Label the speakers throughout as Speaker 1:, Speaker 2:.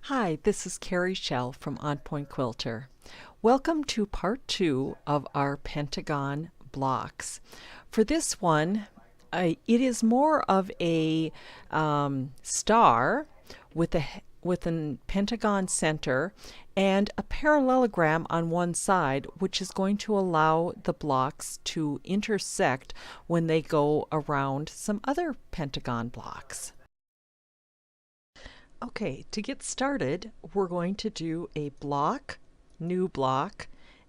Speaker 1: Hi, this is Carrie Schell from On Point Quilter. Welcome to part 2 of our Pentagon blocks. For this one, it is more of a star with a pentagon center and a parallelogram on one side, which is going to allow the blocks to intersect when they go around some other pentagon blocks. Okay, to get started, we're going to do a block, new block,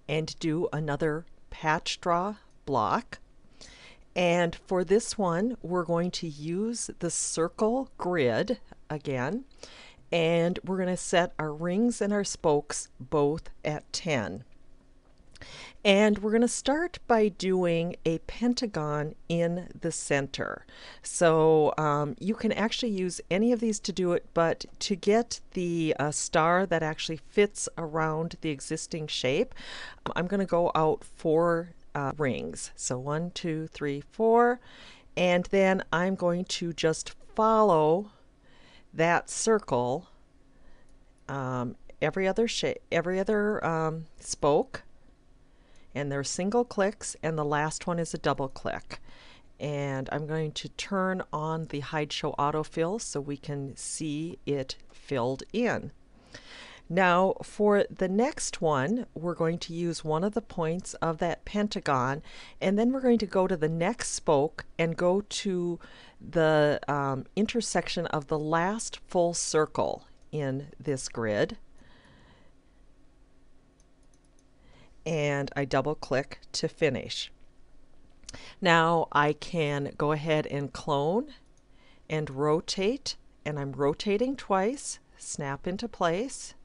Speaker 1: and do another patch draw block. And for this one, we're going to use the circle grid again, and we're going to set our rings and our spokes both at 10. And we're going to start by doing a pentagon in the center. So you can actually use any of these to do it, but to get the star that actually fits around the existing shape, I'm going to go out 4 rings. So 1, 2, 3, 4, and then I'm going to just follow that circle, every other spoke. And they're single clicks, and the last one is a double click. And I'm going to turn on the Hide Show Autofill so we can see it filled in. Now for the next one, we're going to use one of the points of that pentagon, and then we're going to go to the next spoke and go to the intersection of the last full circle in this grid. And I double click to finish. Now I can go ahead and clone and rotate, and I'm rotating twice, snap into place,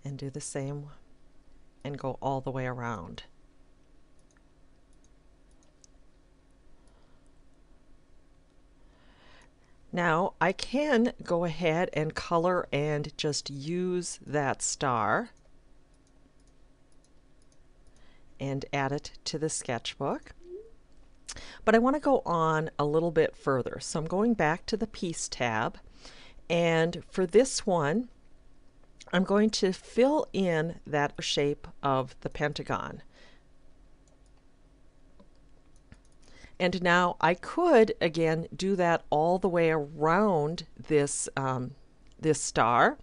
Speaker 1: and do the same and go all the way around. Now I can go ahead and color and just use that star and add it to the sketchbook. But I want to go on a little bit further. So I'm going back to the Piece tab, and for this one I'm going to fill in that shape of the pentagon. And now I could, again, do that all the way around this, this star,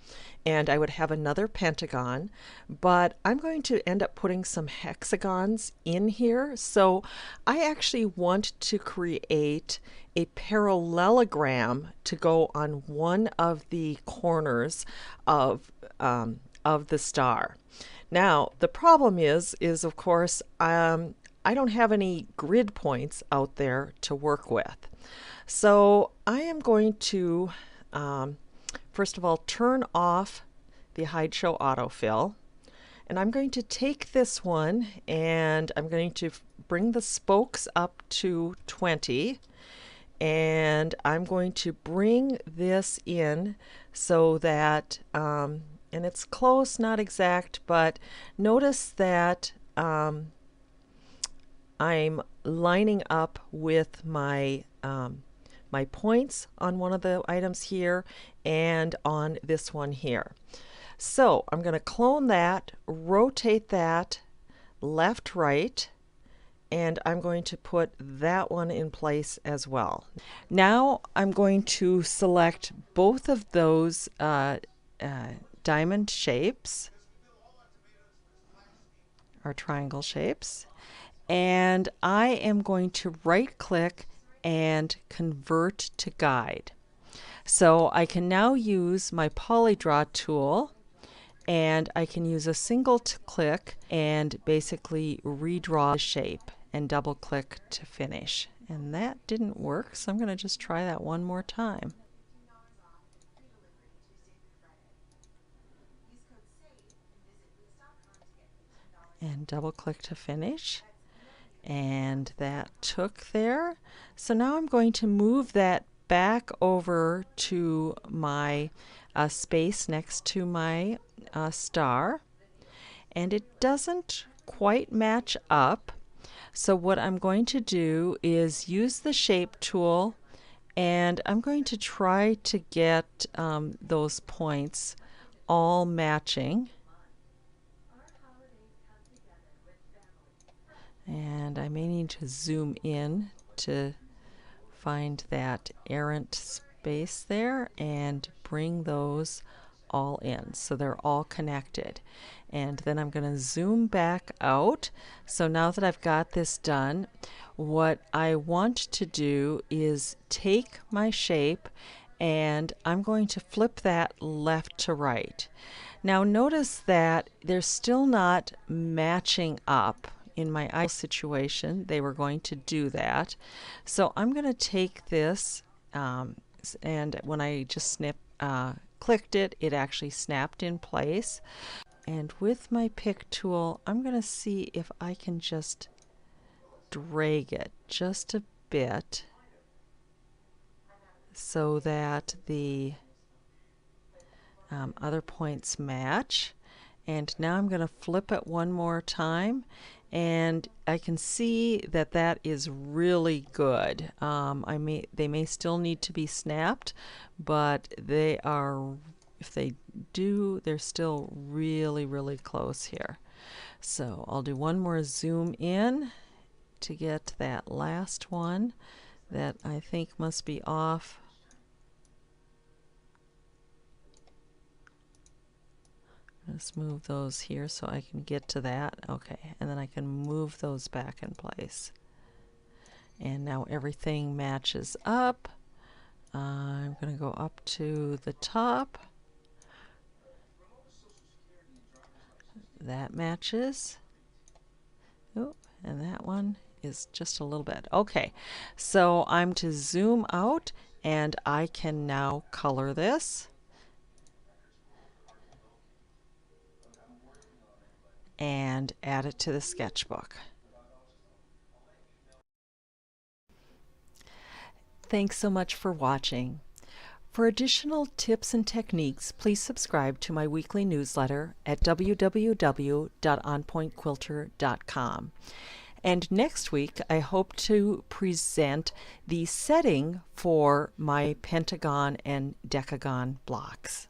Speaker 1: and I would have another pentagon, but I'm going to end up putting some hexagons in here. So I actually want to create a parallelogram to go on one of the corners of the star. Now, the problem is of course, I don't have any grid points out there to work with. So I am going to, first of all, turn off the Hide Show Autofill. And I'm going to take this one and I'm going to bring the spokes up to 20. And I'm going to bring this in so that, and it's close, not exact, but notice that I'm lining up with my my points on one of the items here and on this one here. So I'm going to clone that, rotate that left, right, and I'm going to put that one in place as well. Now I'm going to select both of those diamond shapes or triangle shapes, and I am going to right click and convert to guide. So I can now use my polydraw tool, and I can use a single click and basically redraw the shape and double click to finish. And that didn't work, so I'm going to just try that one more time. And double click to finish. And that took there. So now I'm going to move that back over to my space next to my star, and it doesn't quite match up. So what I'm going to do is use the shape tool And I'm going to try to get those points all matching. And I may need to zoom in to find that errant space there and bring those all in so they're all connected. And then I'm going to zoom back out. So now that I've got this done, what I want to do is take my shape and I'm going to flip that left to right. Now notice that they're still not matching up. In my ideal situation, they were going to do that. So I'm going to take this, and when I just clicked it, it actually snapped in place. And with my pick tool, I'm going to see if I can just drag it just a bit so that the other points match. And now I'm going to flip it one more time, and I can see that that is really good. They may still need to be snapped, but they are, if they do, they're still really, really close here. So I'll do one more zoom in to get that last one that I think must be off. Let's move those here so I can get to that. Okay, and then I can move those back in place. And now everything matches up. I'm going to go up to the top. That matches. Oh, and that one is just a little bit. Okay, so I'm to zoom out and I can now color this. And add it to the sketchbook. Thanks so much for watching. For additional tips and techniques, please subscribe to my weekly newsletter at www.onpointquilter.com. And next week, I hope to present the setting for my Pentagon and Decagon blocks.